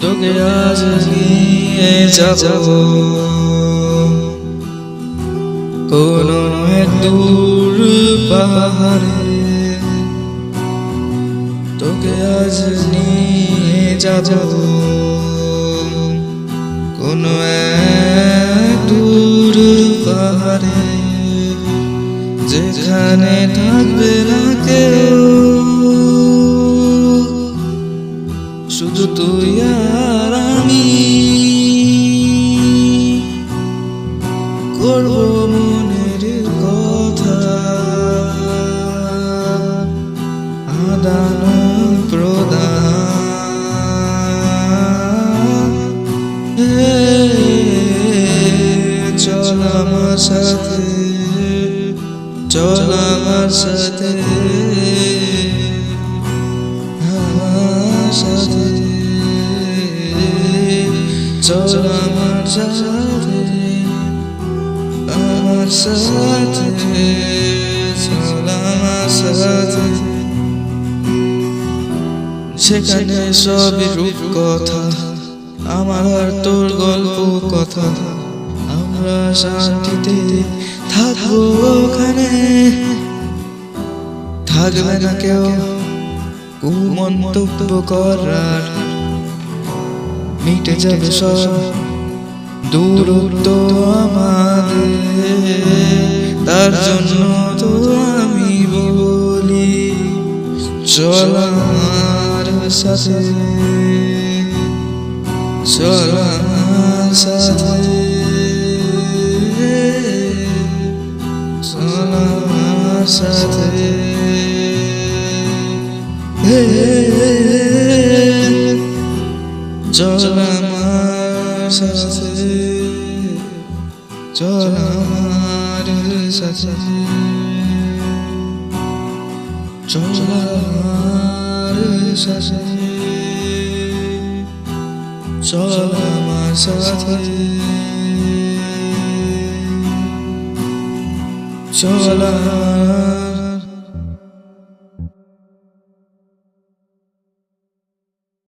তোকে আজ নিয়ে যাব কোনো এক দূর পাহাড়ে, তোকে আজ নিয়ে যাব কোনো এক দূর পাহাড়ে, যেখানে থাকবে না কেউ, শুধু তুই আর আমি। করব মনের কথা আদান প্রদান, চল আমার সাথে, চল আমার সাথে, আমার সাথে, চল আমার সাথে, আমার সাথে, চল আমার সাথে। সেখানে সবই রূপ কথা, আমার আর তোর গল্প কথা, আমরা শান্তিতে থাকবো ওখানে, থাকবে না কেউ কুমন্তব্য করার, মিটে যাবে সব দূরত্ব আমাদের। তার জন্য তো আমি বলি চল আমার সাথে, চল আমার সাথে, চল আমার সাথে, চল আমার সাথে, চল আমার সাথে, চল আমার সাথে, চল আমার সাথে, চল।